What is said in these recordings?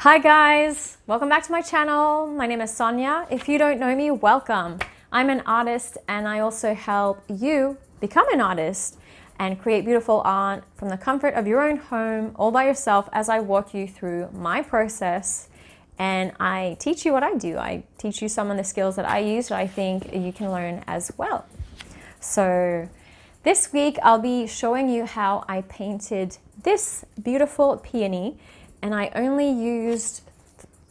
Hi guys, welcome back to my channel. My name is Sonia. If you don't know me, welcome. I'm an artist and I also help you become an artist and create beautiful art from the comfort of your own home all by yourself as I walk you through my process and I teach you what I do. I teach you some of the skills that I use that I think you can learn as well. So this week I'll be showing you how I painted this beautiful peony, and I only used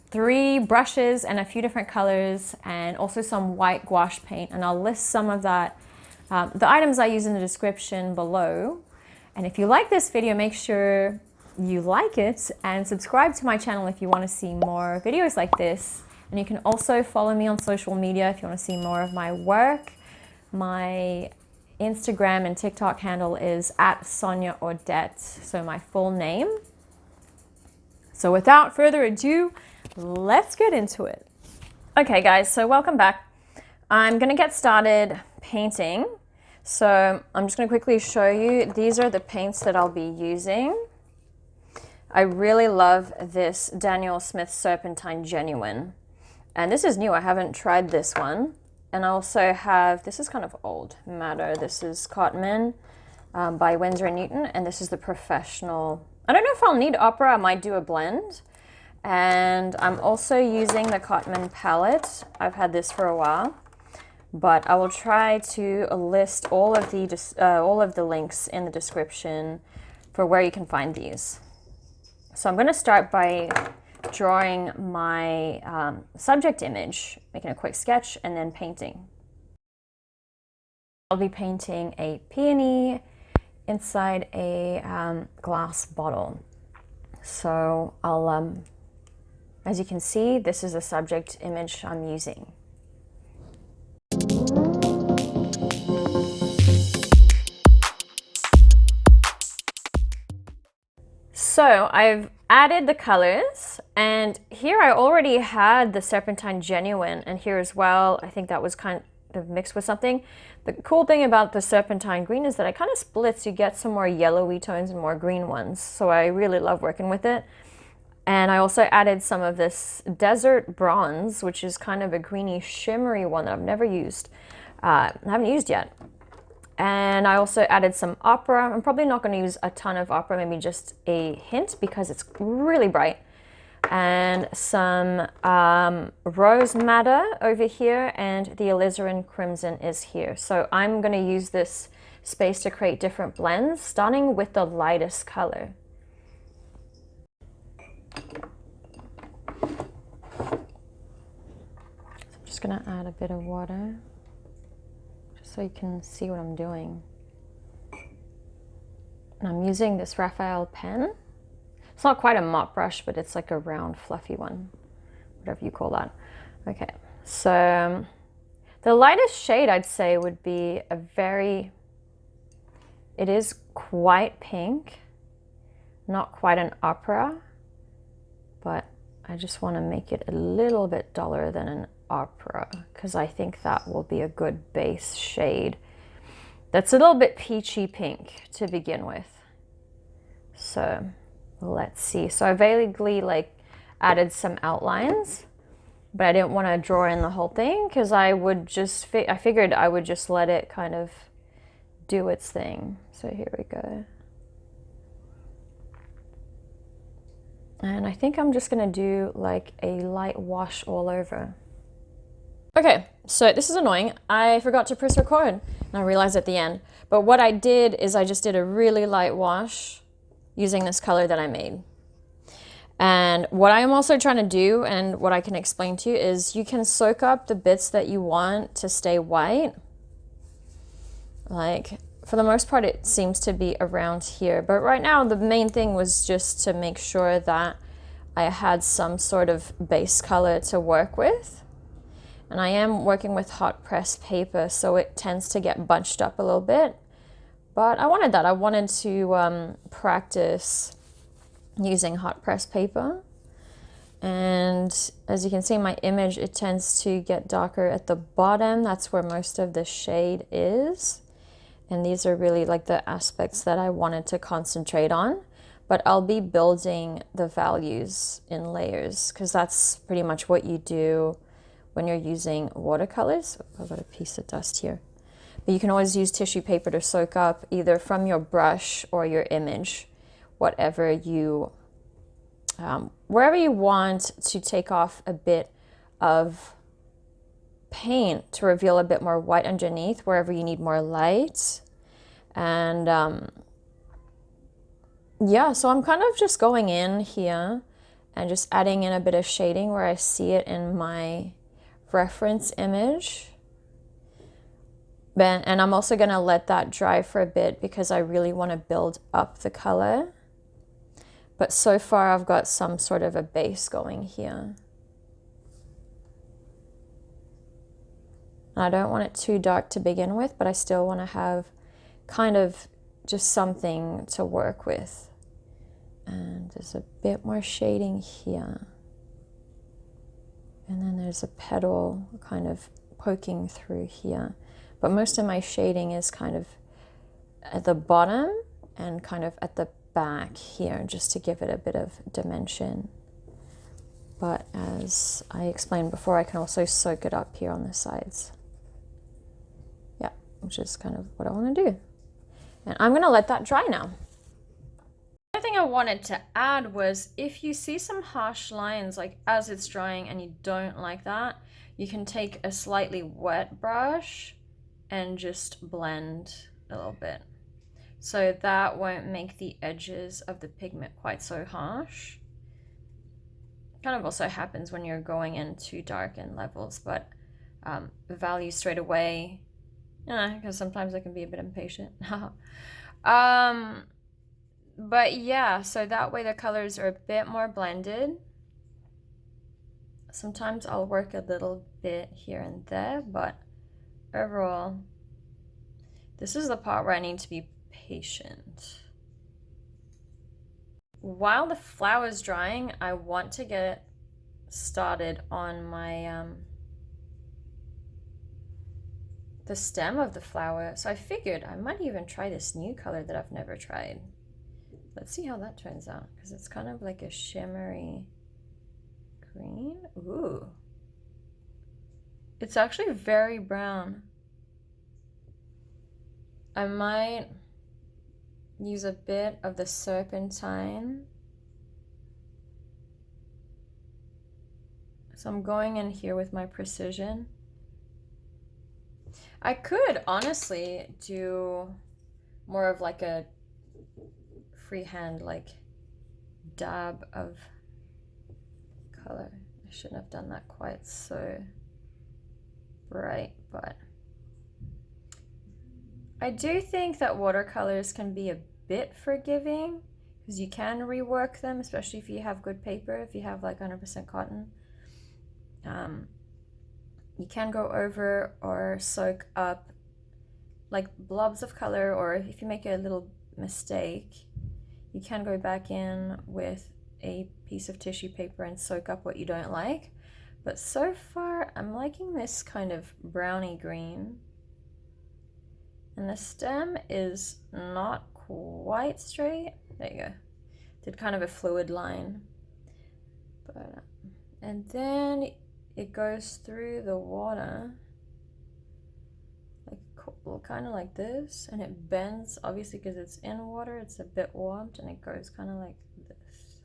3 brushes and a few different colors and also some white gouache paint, and I'll list some of that, the items I use in the description below. And if you like this video, make sure you like it and subscribe to my channel if you want to see more videos like this. And you can also follow me on social media if you want to see more of my work. My Instagram and TikTok handle is @SoniaAudette, so my full name. So without further ado, let's get into it. Okay guys, so welcome back. I'm gonna get started painting. So I'm just gonna quickly show you, these are the paints that I'll be using. I really love this Daniel Smith Serpentine Genuine. And this is new, I haven't tried this one. And I also have, this is kind of old, Madder. This is Cotman by Winsor and Newton, and this is the Professional. I don't know if I'll need opera, I might do a blend. And I'm also using the Cotman palette. I've had this for a while, but I will try to list all of the links in the description for where you can find these. So I'm gonna start by drawing my subject image, making a quick sketch, and then painting. I'll be painting a peony inside a glass bottle. So I'll, as you can see, this is the subject image I'm using. So I've added the colors, and here I already had the Serpentine Genuine, and here as well, I think that was kind of mixed with something. The cool thing about the Serpentine Green is that it kind of splits. You get some more yellowy tones and more green ones, so I really love working with it. And I also added some of this Desert Bronze, which is kind of a greeny shimmery one that I've never used, I haven't used yet. And I also added some opera. I'm probably not going to use a ton of opera, maybe just a hint because it's really bright. And some rose madder over here, and the alizarin crimson is here. So I'm going to use this space to create different blends, starting with the lightest color. So I'm just going to add a bit of water, so you can see what I'm doing. And I'm using this Raphael pen. It's not quite a mop brush, but it's like a round fluffy one, whatever you call that. Okay, so the lightest shade I'd say would be it is quite pink, not quite an opera, but I just want to make it a little bit duller than an opera because I think that will be a good base shade. That's a little bit peachy pink to begin with. So let's see. So I vaguely added some outlines, but I didn't want to draw in the whole thing because I figured I would just let it kind of do its thing. So here we go. And I think I'm just gonna do like a light wash all over. Okay, so this is annoying. I forgot to press record, and I realized at the end. But what I did is I just did a really light wash using this color that I made. And what I am also trying to do, and what I can explain to you, is you can soak up the bits that you want to stay white. Like, for the most part, it seems to be around here. But right now, the main thing was just to make sure that I had some sort of base color to work with. And I am working with hot press paper, so it tends to get bunched up a little bit. But I wanted that. I wanted to practice using hot press paper. And as you can see in my image, it tends to get darker at the bottom. That's where most of the shade is. And these are really like the aspects that I wanted to concentrate on. but I'll be building the values in layers because that's pretty much what you do when you're using watercolors. I've got a piece of dust here. But you can always use tissue paper to soak up either from your brush or your image, whatever you, wherever you want to take off a bit of paint to reveal a bit more white underneath, wherever you need more light. And yeah, so I'm kind of just going in here and just adding in a bit of shading where I see it in my reference image. And I'm also going to let that dry for a bit because I really want to build up the color. But so far I've got some sort of a base going here. I don't want it too dark to begin with, but I still want to have kind of just something to work with. And there's a bit more shading here. And then there's a petal kind of poking through here. But most of my shading is kind of at the bottom and kind of at the back here, just to give it a bit of dimension. But as I explained before, I can also soak it up here on the sides. Yeah, which is kind of what I want to do. And I'm going to let that dry now. The other thing I wanted to add was if you see some harsh lines like as it's drying and you don't like that, you can take a slightly wet brush and just blend a little bit. So that won't make the edges of the pigment quite so harsh. Kind of also happens when you're going in too dark in levels, but value straight away, because sometimes I can be a bit impatient. But yeah, so that way the colors are a bit more blended. Sometimes I'll work a little bit here and there, but overall, this is the part where I need to be patient. While the flower's drying, I want to get started on my the stem of the flower. So I figured I might even try this new color that I've never tried. Let's see how that turns out, because it's kind of like a shimmery green. Ooh. It's actually very brown. I might use a bit of the serpentine. So I'm going in here with my precision. I could honestly do more of like a freehand like dab of color. I shouldn't have done that quite so bright, but I do think that watercolors can be a bit forgiving because you can rework them, especially if you have good paper, if you have like 100% cotton. You can go over or soak up like blobs of color, or if you make a little mistake, you can go back in with a piece of tissue paper and soak up what you don't like. But so far, I'm liking this kind of browny green. And the stem is not quite straight. There you go. Did kind of a fluid line. But, and then it goes through the water, like kind of like this, and it bends, obviously because it's in water, it's a bit warmed, and it goes kind of like this.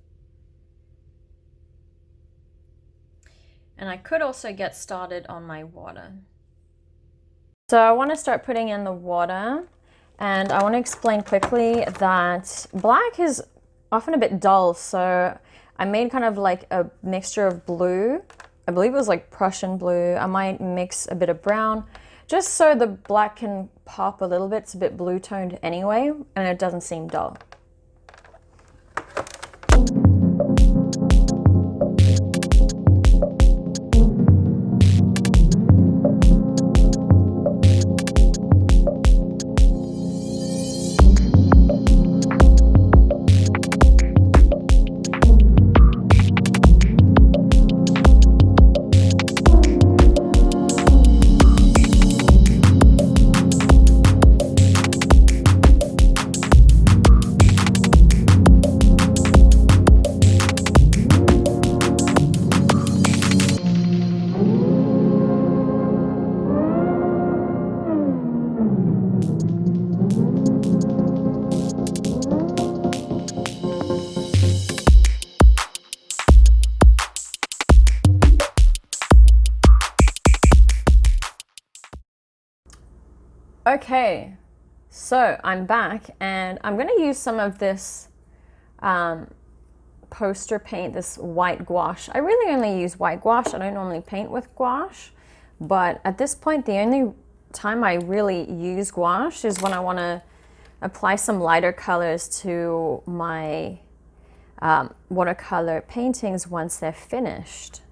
And I could also get started on my water. So I want to start putting in the water, and I want to explain quickly that black is often a bit dull, so I made kind of like a mixture of blue. I believe it was like Prussian blue. I might mix a bit of brown, just so the black can pop a little bit. It's a bit blue toned anyway, and it doesn't seem dull. Okay, so I'm back and I'm going to use some of this poster paint, this white gouache. I really only use white gouache. I don't normally paint with gouache, but at this point the only time I really use gouache is when I want to apply some lighter colors to my watercolor paintings once they're finished.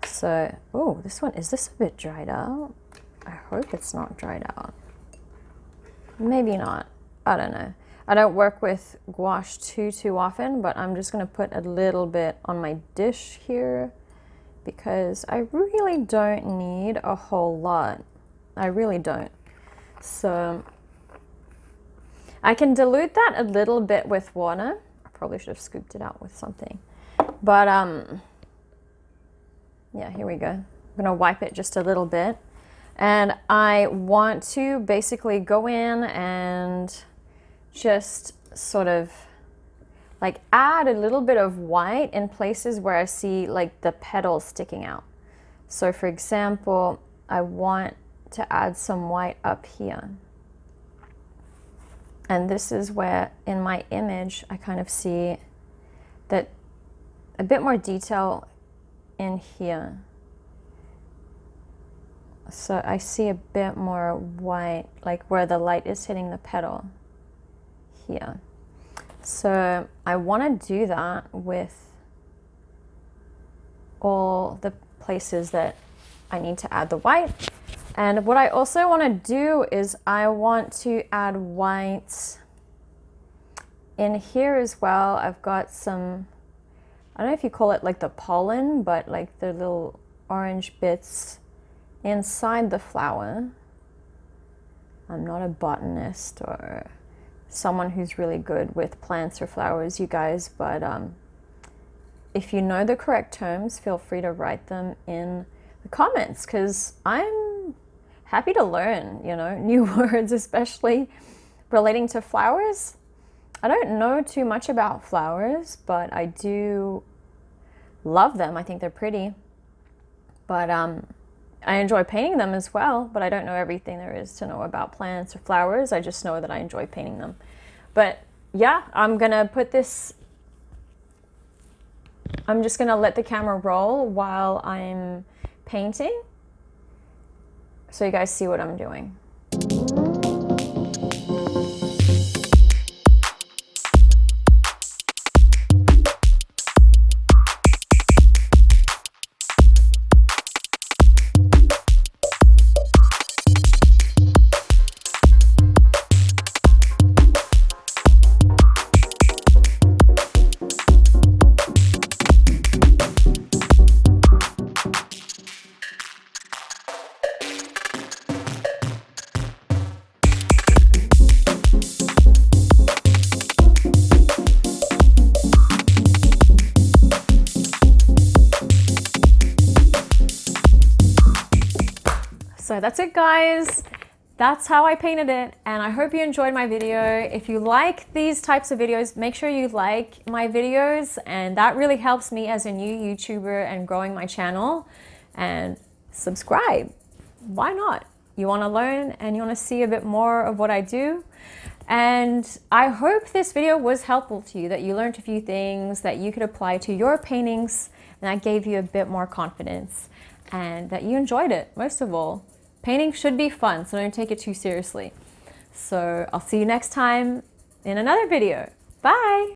So, oh, this one, is this a bit dried out? I hope it's not dried out. Maybe not. I don't know. I don't work with gouache too often, but I'm just going to put a little bit on my dish here because I really don't need a whole lot. I really don't. So I can dilute that a little bit with water. I probably should have scooped it out with something. But yeah, here we go. I'm going to wipe it just a little bit. And I want to basically go in and just sort of like add a little bit of white in places where I see like the petals sticking out. So for example, I want to add some white up here. And this is where in my image I kind of see that a bit more detail in here. So I see a bit more white, like where the light is hitting the petal here. So I want to do that with all the places that I need to add the white. And what I also want to do is I want to add white in here as well. I've got some, I don't know if you call it like the pollen, but like the little orange bits inside the flower. I'm not a botanist or someone who's really good with plants or flowers, you guys, but if you know the correct terms, feel free to write them in the comments because I'm happy to learn, you know, new words, especially relating to flowers. I don't know too much about flowers, but I do love them. I think they're pretty, but I enjoy painting them as well, but I don't know everything there is to know about plants or flowers. I just know that I enjoy painting them. But yeah, I'm gonna put this, I'm just gonna let the camera roll while I'm painting so you guys see what I'm doing. So that's it, guys. That's how I painted it, and I hope you enjoyed my video. If you like these types of videos, make sure you like my videos, and that really helps me as a new YouTuber and growing my channel. And subscribe. Why not? You want to learn and you want to see a bit more of what I do. And I hope this video was helpful to you, that you learned a few things that you could apply to your paintings, and that gave you a bit more confidence, and that you enjoyed it, most of all. Painting should be fun, so don't take it too seriously. So I'll see you next time in another video. Bye!